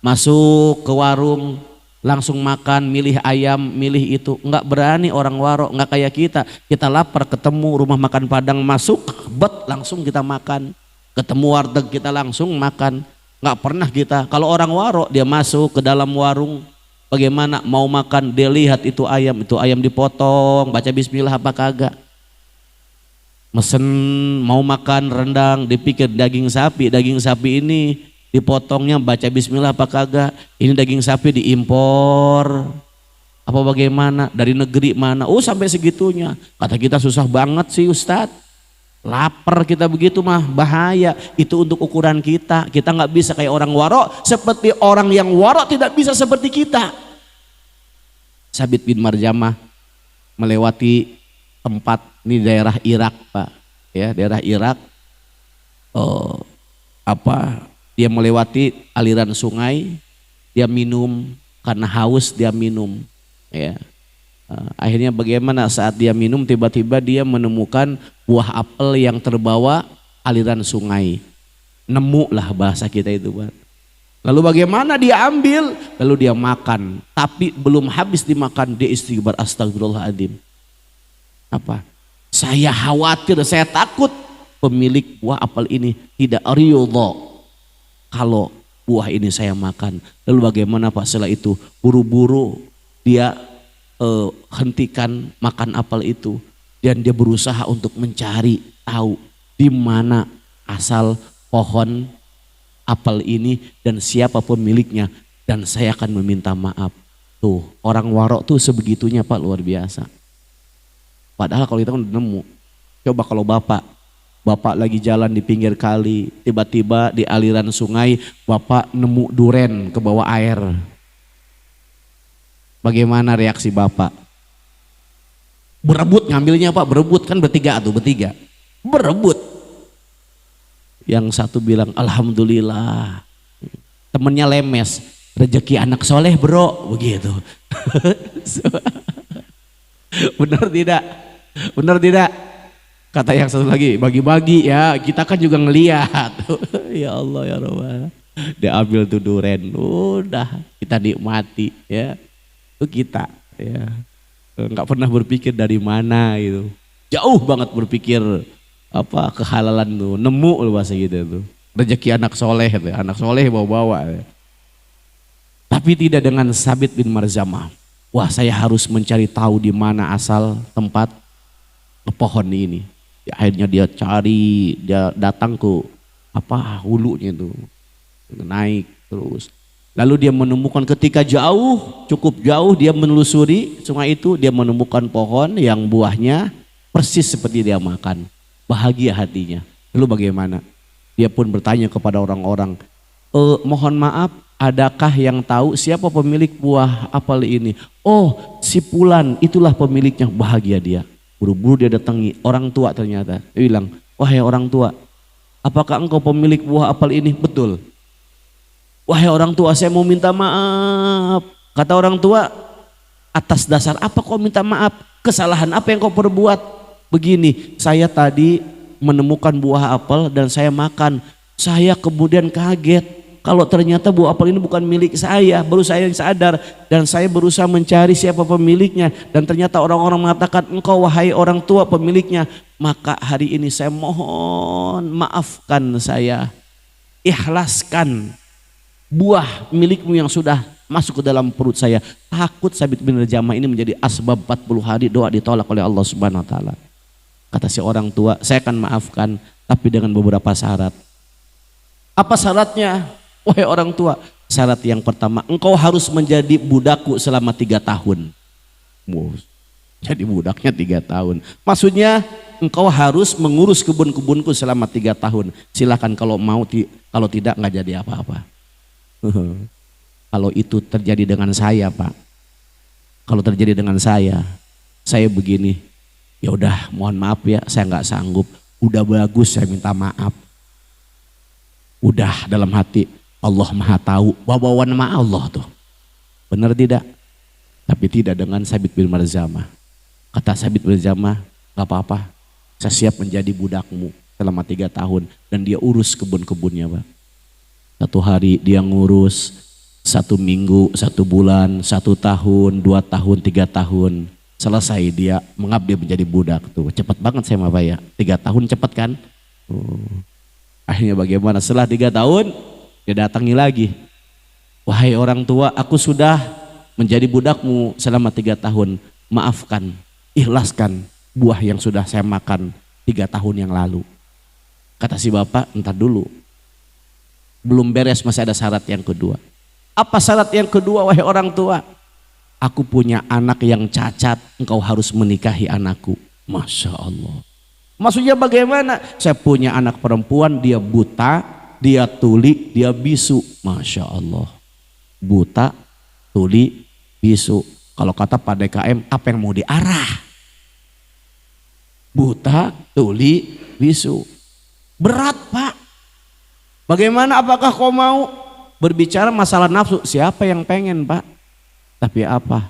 Masuk ke warung langsung makan, milih ayam, milih itu, nggak berani orang waro, nggak kayak kita. Kita lapar ketemu rumah makan Padang, masuk bet langsung kita makan, ketemu warteg kita langsung makan, nggak pernah kita. Kalau orang waro dia masuk ke dalam warung, bagaimana mau makan dia lihat itu ayam dipotong, baca bismillah apa kagak, mesen mau makan rendang dipikir daging sapi ini dipotongnya baca bismillah apa kagak, ini daging sapi diimpor apa bagaimana, dari negeri mana, oh sampai segitunya. Kata kita susah banget sih Ustadz, lapar kita begitu mah bahaya. Itu untuk ukuran kita nggak bisa kayak orang waro, seperti orang yang waro tidak bisa seperti kita. Sabit bin Marzamah melewati tempat, ini daerah Irak Pak, ya daerah Irak. Dia melewati aliran sungai, dia minum karena haus, dia minum. Ya, akhirnya bagaimana saat dia minum tiba-tiba dia menemukan buah apel yang terbawa aliran sungai. Nemu lah bahasa kita itu Pak. Lalu bagaimana dia ambil, lalu dia makan, tapi belum habis dimakan dia istighfar, astagfirullahaladzim. Apa? Saya khawatir, saya takut pemilik buah apel ini tidak ridho kalau buah ini saya makan. Lalu bagaimana Pak? Setelah itu buru-buru dia hentikan makan apel itu, dan dia berusaha untuk mencari tahu di mana asal pohon apel ini dan siapa pemiliknya, dan saya akan meminta maaf. Tuh orang warok tuh sebegitunya Pak, luar biasa. Padahal kalau kita kan udah nemu. Coba kalau Bapak lagi jalan di pinggir kali, tiba-tiba di aliran sungai Bapak nemu duren ke bawah air. Bagaimana reaksi Bapak? Berebut ngambilnya Pak, berebut kan bertiga. Berebut. Yang satu bilang alhamdulillah. Temennya lemes, rezeki anak soleh bro, begitu. Benar tidak? Benar tidak? Kata yang satu lagi, bagi-bagi ya, kita kan juga ngelihat. Ya Allah ya Rabbah. Dia ambil tuh duren, udah kita nikmati ya. Itu kita ya. Nggak pernah berpikir dari mana gitu. Jauh banget berpikir apa kehalalan tuh, nemu loh bahasa gitu tuh. Rezeki anak soleh bawa-bawa. Ya. Tapi tidak dengan Sabit bin Marzamah. Wah, saya harus mencari tahu di mana asal tempat pohon ini. Akhirnya dia cari, dia datang ke apa hulunya itu, naik terus. Lalu dia menemukan ketika jauh, cukup jauh dia menelusuri sungai itu, dia menemukan pohon yang buahnya persis seperti dia makan. Bahagia hatinya. Lalu bagaimana? Dia pun bertanya kepada orang-orang, mohon maaf, adakah yang tahu siapa pemilik buah apel ini? Oh, si Fulan, itulah pemiliknya. Bahagia dia. Buru-buru dia datangi orang tua ternyata. Dia bilang, wahai orang tua, apakah engkau pemilik buah apel ini? Betul. Wahai orang tua, saya mau minta maaf. Kata orang tua, atas dasar apa kau minta maaf? Kesalahan apa yang kau perbuat? Begini, saya tadi menemukan buah apel dan saya makan. Saya kemudian kaget kalau ternyata buah apel ini bukan milik saya. Baru saya yang sadar dan saya berusaha mencari siapa pemiliknya. Dan ternyata orang-orang mengatakan, engkau wahai orang tua pemiliknya. Maka hari ini saya mohon maafkan saya. Ikhlaskan buah milikmu yang sudah masuk ke dalam perut saya. Takut Sabit bin Rajamah ini menjadi asbab 40 hari doa ditolak oleh Allah Subhanahu wa taala. Kata si orang tua, saya akan maafkan tapi dengan beberapa syarat. Apa syaratnya? Wahai orang tua, syarat yang pertama, engkau harus menjadi budakku selama 3 tahun. Wow. Jadi budaknya 3 tahun. Maksudnya engkau harus mengurus kebun-kebunku selama 3 tahun. Silakan kalau mau, kalau tidak nggak jadi apa-apa. Kalau itu terjadi dengan saya, Pak. Kalau terjadi dengan saya begini, ya udah mohon maaf ya, saya nggak sanggup. Udah bagus saya minta maaf. Udah dalam hati, Allah Maha tahu, bawa nama Allah tuh. Benar tidak? Tapi tidak dengan Sabit bin Marzamah. Kata Sabit bin Marzamah, gak apa-apa, saya siap menjadi budakmu selama 3 tahun. Dan dia urus kebun-kebunnya, Pak. 1 hari dia ngurus, 1 minggu, 1 bulan, 1 tahun, 2 tahun, 3 tahun. Selesai dia mengabdi menjadi budak tuh. Cepat banget saya Pak ya. 3 tahun cepat kan? Akhirnya bagaimana? Setelah 3 tahun dia datangi lagi. Wahai orang tua, aku sudah menjadi budakmu selama 3 tahun. Maafkan, ikhlaskan buah yang sudah saya makan 3 tahun yang lalu. Kata si bapak, entar dulu. Belum beres, masih ada syarat yang kedua. Apa syarat yang kedua wahai orang tua? Aku punya anak yang cacat, engkau harus menikahi anakku. Masya Allah. Maksudnya bagaimana? Saya punya anak perempuan, dia buta, dia tuli, dia bisu. Masya Allah. Buta, tuli, bisu. Kalau kata Pak DKM, apa yang mau diarah? Buta, tuli, bisu. Berat Pak. Bagaimana, apakah kau mau berbicara masalah nafsu? Siapa yang pengen Pak? Tapi apa?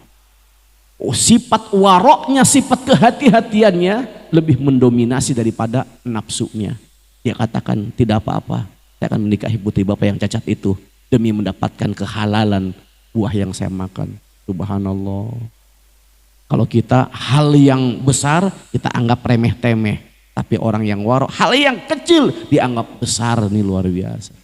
Oh, sifat waroknya, sifat kehati-hatiannya lebih mendominasi daripada nafsunya. Dia katakan, tidak apa-apa, saya akan menikahi putri bapak yang cacat itu demi mendapatkan kehalalan buah yang saya makan. Subhanallah. Kalau kita hal yang besar kita anggap remeh-temeh. Tapi orang yang warok, hal yang kecil dianggap besar, nih luar biasa.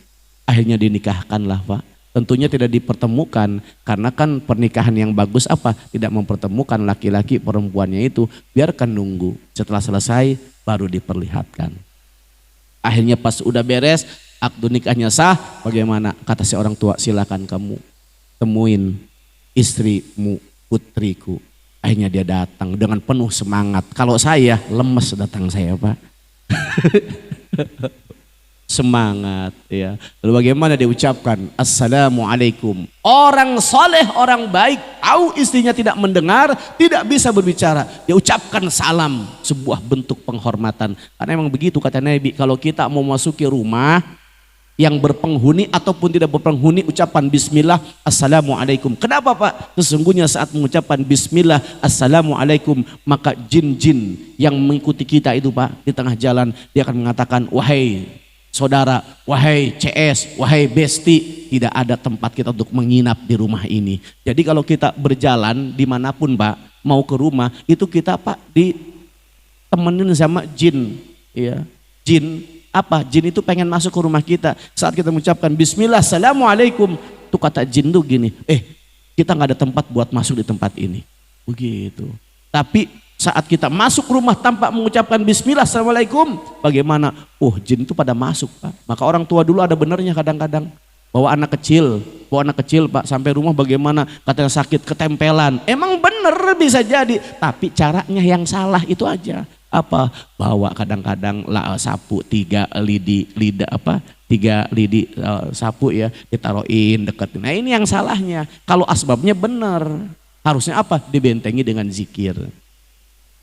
Akhirnya dinikahkanlah Pak. Tentunya tidak dipertemukan, karena kan pernikahan yang bagus apa? Tidak mempertemukan laki-laki perempuannya itu, biarkan nunggu. Setelah selesai baru diperlihatkan. Akhirnya pas udah beres, akad nikahnya sah, bagaimana? Kata si orang tua, silakan kamu temuin istrimu, putriku. Akhirnya dia datang dengan penuh semangat. Kalau saya lemes datang saya Pak. Semangat ya. Lalu bagaimana dia ucapkan? Assalamualaikum. Orang soleh, orang baik, tahu istrinya tidak mendengar, tidak bisa berbicara, dia ucapkan salam, sebuah bentuk penghormatan. Karena emang begitu kata Nabi, kalau kita mau masuki rumah yang berpenghuni ataupun tidak berpenghuni, ucapan bismillah, assalamualaikum. Kenapa Pak? Sesungguhnya saat mengucapkan bismillah, assalamualaikum, maka jin-jin yang mengikuti kita itu Pak, di tengah jalan dia akan mengatakan, wahai saudara, wahai CS, wahai besti, tidak ada tempat kita untuk menginap di rumah ini. Jadi kalau kita berjalan dimanapun Pak, mau ke rumah, itu kita Pak ditemenin sama jin. Ya, jin apa? Jin itu pengen masuk ke rumah kita. Saat kita mengucapkan bismillah, assalamualaikum, tuh kata jin tuh gini, kita nggak ada tempat buat masuk di tempat ini. Begitu. Tapi Saat kita masuk rumah tanpa mengucapkan bismillah, assalamualaikum, bagaimana? Oh, jin itu pada masuk, Pak. Maka orang tua dulu ada benernya kadang-kadang. Bawa anak kecil Pak, sampai rumah bagaimana? Katanya sakit, ketempelan. Emang bener bisa jadi, tapi caranya yang salah itu aja. Apa? Bawa kadang-kadang sapu 3 lidi sapu ya, ditaruhin deket. Nah ini yang salahnya. Kalau asbabnya bener, harusnya apa? Dibentengi dengan zikir.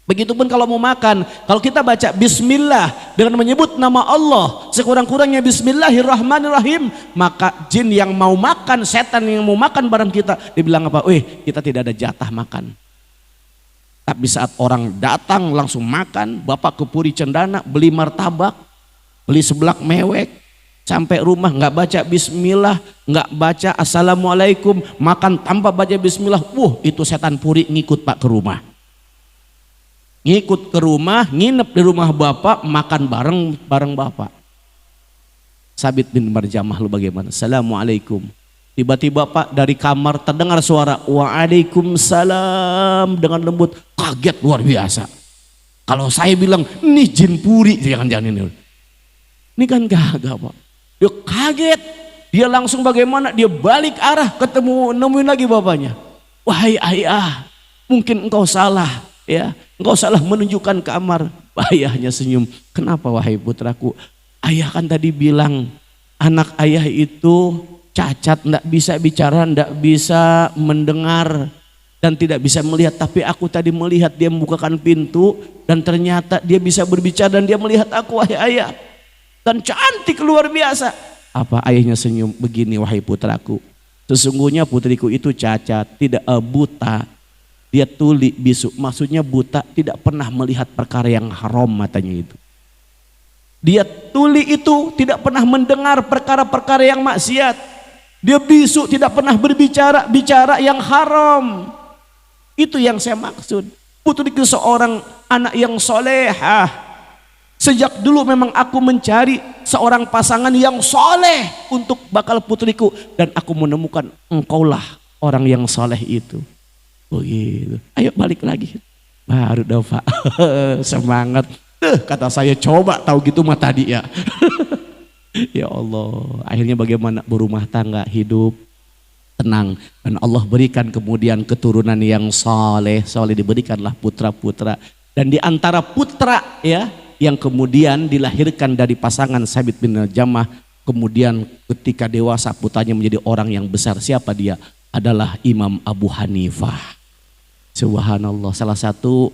Begitupun kalau mau makan, kalau kita baca bismillah dengan menyebut nama Allah sekurang-kurangnya bismillahirrahmanirrahim, maka jin yang mau makan, setan yang mau makan barang kita, dibilang apa? Kita tidak ada jatah makan. Tapi saat orang datang langsung makan, bapak ke Puri Cendana beli martabak, beli seblak mewek, sampai rumah nggak baca bismillah, nggak baca assalamualaikum, makan tanpa baca bismillah, itu setan Puri ngikut Pak ke rumah. Ngikut ke rumah, nginep di rumah bapak, makan bareng bapak. Sabit bin Marjamah, lu bagaimana? Assalamualaikum. Tiba-tiba Pak dari kamar terdengar suara waalaikumsalam dengan lembut. Kaget luar biasa. Kalau saya bilang ini jin Puri, jangan-jangan ini. Ini kan gagah Pak. Dia kaget, dia langsung bagaimana? Dia balik arah, nemuin lagi bapaknya. Wahai ayah, mungkin engkau salah. Ya, engkau salah menunjukkan kamar. Ayahnya senyum. Kenapa wahai putraku? Ayah kan tadi bilang anak ayah itu cacat, enggak bisa bicara, enggak bisa mendengar dan tidak bisa melihat. Tapi aku tadi melihat dia membukakan pintu dan ternyata dia bisa berbicara dan dia melihat aku wahai ayah. Dan cantik luar biasa. Apa? Ayahnya senyum. Begini wahai putraku, sesungguhnya putriku itu cacat, tidak buta. Dia tuli bisu, maksudnya buta, tidak pernah melihat perkara yang haram matanya itu. Dia tuli itu tidak pernah mendengar perkara-perkara yang maksiat. Dia bisu, tidak pernah bicara yang haram. Itu yang saya maksud. Putriku seorang anak yang solehah. Sejak dulu memang aku mencari seorang pasangan yang soleh untuk bakal putriku. Dan aku menemukan engkaulah orang yang soleh itu. Begitu. Ayo balik lagi. Baru dah Pak. Semangat. Kata saya coba tahu gitu mah tadi ya. Ya Allah. Akhirnya bagaimana berumah tangga, hidup tenang. Dan Allah berikan kemudian keturunan yang soleh. Soleh diberikanlah putra-putra. Dan di antara putra ya yang kemudian dilahirkan dari pasangan Sabit bin Jamah. Kemudian ketika dewasa putranya menjadi orang yang besar. Siapa dia? Adalah Imam Abu Hanifah. Subhanallah, salah satu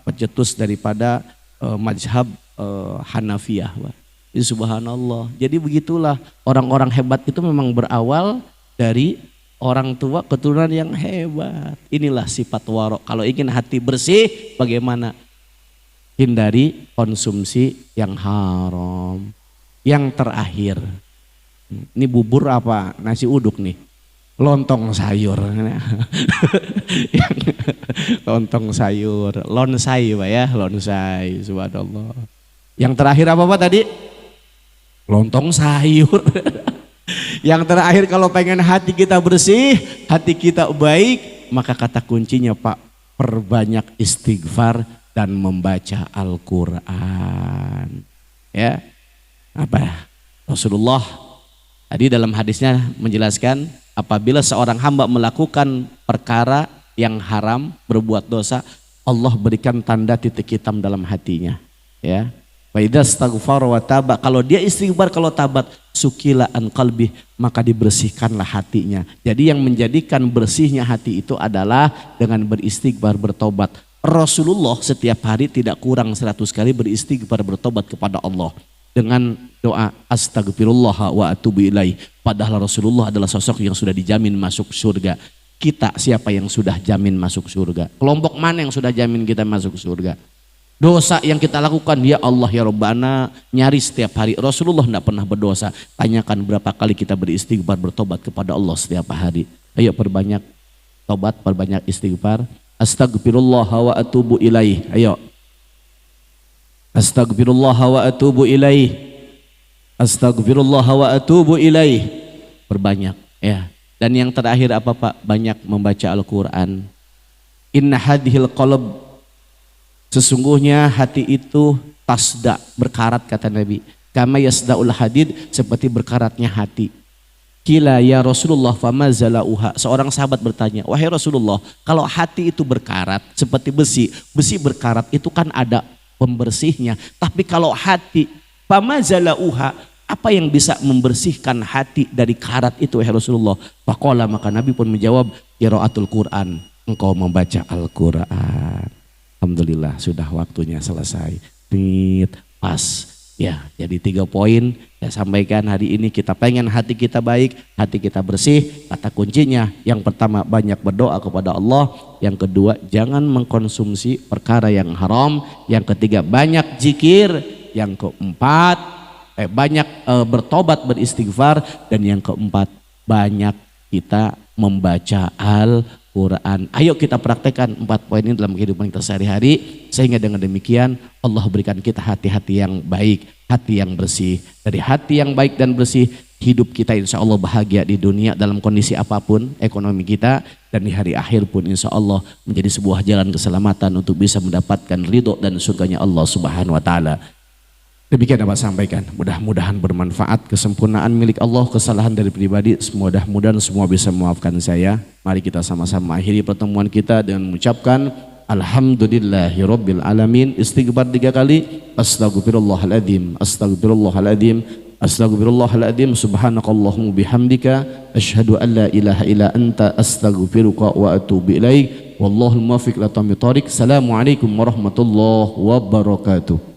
pencetus daripada mazhab Hanafiyah. Subhanallah. Jadi begitulah orang-orang hebat itu memang berawal dari orang tua keturunan yang hebat. Inilah sifat warok. Kalau ingin hati bersih, bagaimana? Hindari konsumsi yang haram. Yang terakhir, ini bubur apa nasi uduk nih? Lontong sayur. Lontong sayur, lonsai Pak ya, lonsai. Subhanallah. Yang terakhir apa Pak tadi? Lontong sayur. Yang terakhir kalau pengen hati kita bersih, hati kita baik, maka kata kuncinya Pak, perbanyak istighfar dan membaca Al-Quran. Ya, apa? Rasulullah tadi dalam hadisnya menjelaskan, apabila seorang hamba melakukan perkara yang haram, berbuat dosa, Allah berikan tanda titik hitam dalam hatinya. Ya, wa idza astaghfara wa taba, kalau dia istighfar, kalau tabat, sukila an qalbi, maka dibersihkanlah hatinya. Jadi yang menjadikan bersihnya hati itu adalah dengan beristighfar, bertobat. Rasulullah setiap hari tidak kurang 100 kali beristighfar, bertobat kepada Allah dengan doa astagfirullah wa atubu ilaih. Padahal Rasulullah adalah sosok yang sudah dijamin masuk surga. Kita siapa yang sudah jamin masuk surga? Kelompok mana yang sudah jamin kita masuk surga? Dosa yang kita lakukan, ya Allah ya Rabbana, nyaris setiap hari. Rasulullah tidak pernah berdosa. Tanyakan berapa kali kita beristighfar, bertobat kepada Allah setiap hari. Ayo perbanyak tobat, perbanyak istighfar. Astagfirullah wa atubu ilaih. Ayo. Astagfirullah wa atubu ilaih. Astagfirullah wa atubu ilaih. Perbanyak ya. Dan yang terakhir apa Pak? Banyak membaca Al-Quran. Inna hadhil qalb Sesungguhnya hati itu tasda, berkarat kata Nabi. Kama yasda'ul hadid, seperti berkaratnya hati. Kila ya Rasulullah fama zalauha. Seorang sahabat bertanya, wahai Rasulullah, kalau hati itu berkarat seperti besi, besi berkarat itu kan ada pembersihnya. Tapi kalau hati fama zalauha, apa yang bisa membersihkan hati dari karat itu wahai Rasulullah? Faqala, maka Nabi pun menjawab, qiraatul Quran, engkau membaca Al-Quran. Alhamdulillah sudah waktunya selesai. Pas. Ya, jadi 3 poin saya sampaikan hari ini. Kita pengen hati kita baik, hati kita bersih. Kata kuncinya, yang pertama banyak berdoa kepada Allah. Yang kedua jangan mengkonsumsi perkara yang haram. Yang ketiga banyak zikir. Yang keempat banyak bertobat, beristighfar. Dan yang keempat banyak kita membaca Al-Quran. Ayo kita praktekkan 4 poin ini dalam kehidupan kita sehari-hari, sehingga dengan demikian Allah berikan kita hati-hati yang baik, hati yang bersih. Dari hati yang baik dan bersih, hidup kita insya Allah bahagia di dunia dalam kondisi apapun ekonomi kita, dan di hari akhir pun insya Allah menjadi sebuah jalan keselamatan untuk bisa mendapatkan ridho dan surganya Allah Subhanahu wa Ta'ala. Demikian dapat sampaikan, mudah-mudahan bermanfaat. Kesempurnaan milik Allah, kesalahan dari pribadi mudah-mudahan semua bisa memaafkan saya. Mari kita sama-sama akhiri pertemuan kita dengan mengucapkan alhamdulillahirabbil alamin. Istighfar 3 kali. Astaghfirullahaladzim, astaghfirullahaladzim, astaghfirullahaladzim. Subhanakallahumma bihamdika asyhadu an la ilaha illa anta astaghfiruka wa atubu ilaik. Wallahul muwaffiq ila aqwamit thoriq. Assalamualaikum warahmatullahi wabarakatuh.